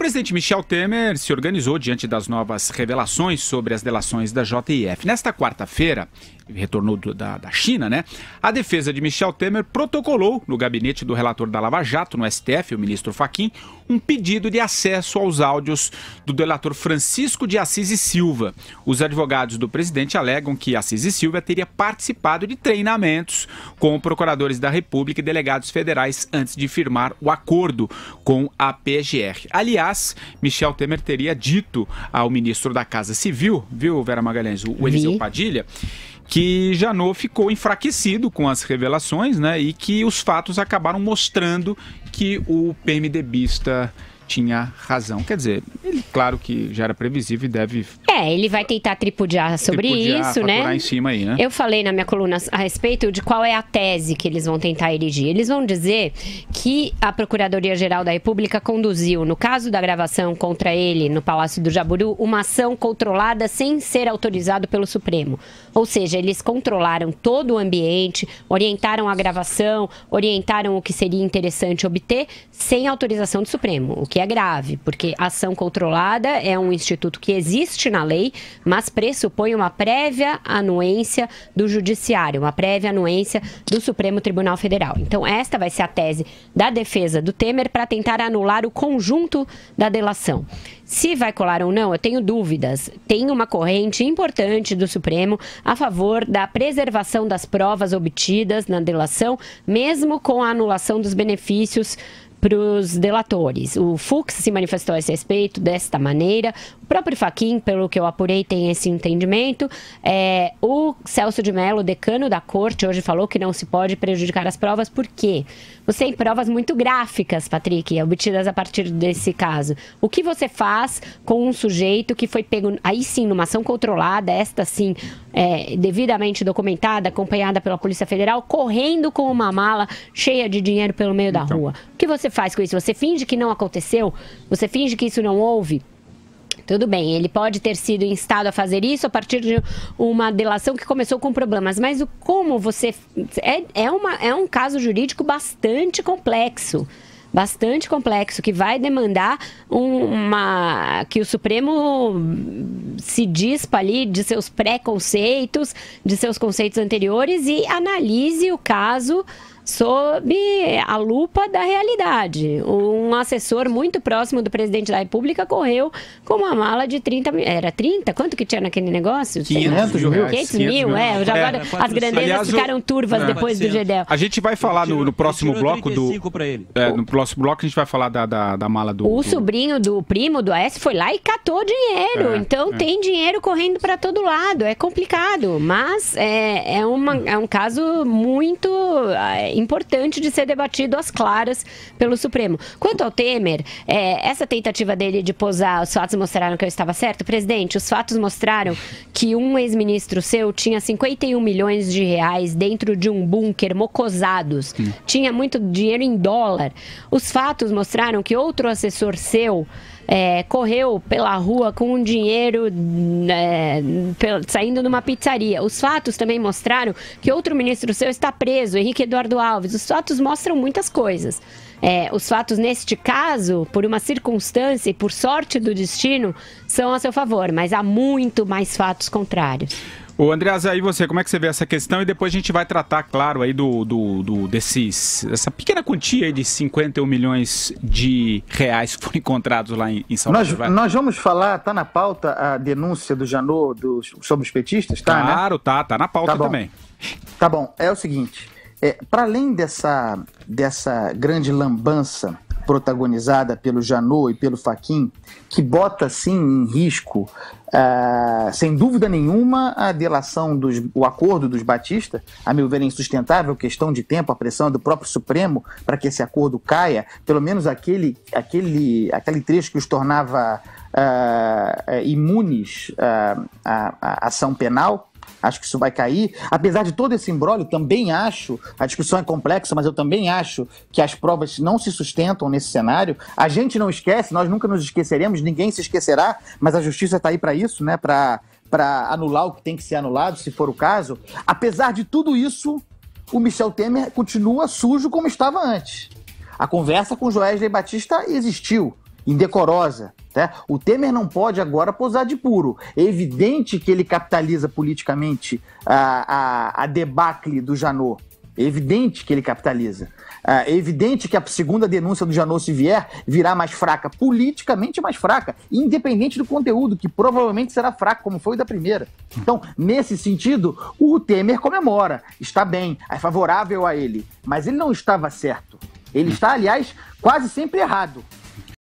presidente Michel Temer se organizou diante das novas revelações sobre as delações da JIF. Nesta quarta-feira, retornou da China, né? A defesa de Michel Temer protocolou no gabinete do relator da Lava Jato, no STF, o ministro Fachin, um pedido de acesso aos áudios do delator Francisco de Assis e Silva. Os advogados do presidente alegam que Assis e Silva teria participado de treinamentos com procuradores da República e delegados federais antes de firmar o acordo com a PGR. Aliás, Michel Temer teria dito ao ministro da Casa Civil, viu, Vera Magalhães, o Eliseu Padilha, que Janot ficou enfraquecido com as revelações, né, e que os fatos acabaram mostrando que o PMDBista tinha razão. Quer dizer, ele, claro que já era previsível e deve... ele vai tentar tripudiar sobre isso, né? Em cima aí, né? Eu falei na minha coluna a respeito de qual é a tese que eles vão tentar erigir. Eles vão dizer que a Procuradoria-Geral da República conduziu, no caso da gravação contra ele no Palácio do Jaburu, uma ação controlada sem ser autorizado pelo Supremo. Ou seja, eles controlaram todo o ambiente, orientaram a gravação, orientaram o que seria interessante obter sem autorização do Supremo, o que é grave, porque a ação controlada é um instituto que existe na lei, mas pressupõe uma prévia anuência do Judiciário, uma prévia anuência do Supremo Tribunal Federal. Então, esta vai ser a tese da defesa do Temer para tentar anular o conjunto da delação. Se vai colar ou não, eu tenho dúvidas. Tem uma corrente importante do Supremo a favor da preservação das provas obtidas na delação, mesmo com a anulação dos benefícios para os delatores. O Fux se manifestou a esse respeito desta maneira. O próprio Fachin, pelo que eu apurei, tem esse entendimento. O Celso de Mello, decano da corte, hoje falou que não se pode prejudicar as provas. Por quê? Você tem provas muito gráficas, Patrick, obtidas a partir desse caso. O que você faz com um sujeito que foi pego, aí sim, numa ação controlada, esta sim, devidamente documentada, acompanhada pela Polícia Federal, correndo com uma mala cheia de dinheiro pelo meio da rua? O que você faz com isso? Você finge que não aconteceu? Você finge que isso não houve? Tudo bem, ele pode ter sido instado a fazer isso a partir de uma delação que começou com problemas, mas como você... É um caso jurídico bastante complexo, que vai demandar que o Supremo se dispa ali de seus preconceitos, de seus conceitos anteriores e analise o caso sob a lupa da realidade. Um assessor muito próximo do presidente da República correu com uma mala de 30 mil. Era 30? Quanto que tinha naquele negócio? 500 mil reais. 500 mil, agora as grandezas ficaram turvas depois do Gedel. A gente vai falar no próximo bloco do... no próximo bloco a gente vai falar da mala do... O sobrinho do primo do Aécio foi lá e catou dinheiro. Então tem dinheiro correndo para todo lado. É complicado, mas é um caso muito... importante de ser debatido às claras pelo Supremo. Quanto ao Temer, essa tentativa dele de posar, os fatos mostraram que eu estava certo. Presidente, os fatos mostraram que um ex-ministro seu tinha 51 milhões de reais dentro de um bunker, mocosados. Tinha muito dinheiro em dólar. Os fatos mostraram que outro assessor seu correu pela rua com um dinheiro saindo de uma pizzaria. Os fatos também mostraram que outro ministro seu está preso, Henrique Eduardo Alves. Os fatos mostram muitas coisas. Os fatos, neste caso, por uma circunstância e por sorte do destino, são a seu favor, mas há muito mais fatos contrários. Ô Andreasa, aí você, como é que você vê essa questão? E depois a gente vai tratar, claro, aí dessa pequena quantia aí de 51 milhões de reais que foram encontrados lá em São Paulo. Nós vamos falar, tá na pauta a denúncia do Janot sobre os petistas, tá? Claro, né? tá na pauta também. Tá bom, é o seguinte, para além dessa grande lambança protagonizada pelo Janot e pelo Fachin, que bota, sim, em risco, sem dúvida nenhuma, a delação, o acordo dos Batista, a meu ver, é insustentável, questão de tempo, a pressão do próprio Supremo para que esse acordo caia, pelo menos aquele trecho que os tornava imunes à ação penal. Acho que isso vai cair. Apesar de todo esse imbróglio, também acho, a discussão é complexa, mas eu também acho que as provas não se sustentam nesse cenário. A gente não esquece, nós nunca nos esqueceremos, ninguém se esquecerá, mas a justiça está aí para isso, né? Para anular o que tem que ser anulado, se for o caso. Apesar de tudo isso, o Michel Temer continua sujo como estava antes. A conversa com o Joesley Batista existiu. indecorosa. Né? O Temer não pode agora posar de puro. É evidente que ele capitaliza politicamente a debacle do Janot. É evidente que ele capitaliza. É evidente que a segunda denúncia do Janot, se vier, virá mais fraca, politicamente mais fraca, independente do conteúdo, que provavelmente será fraco, como foi o da primeira. Então, nesse sentido, o Temer comemora, está bem, é favorável a ele, mas ele não estava certo. Ele está, aliás, quase sempre errado.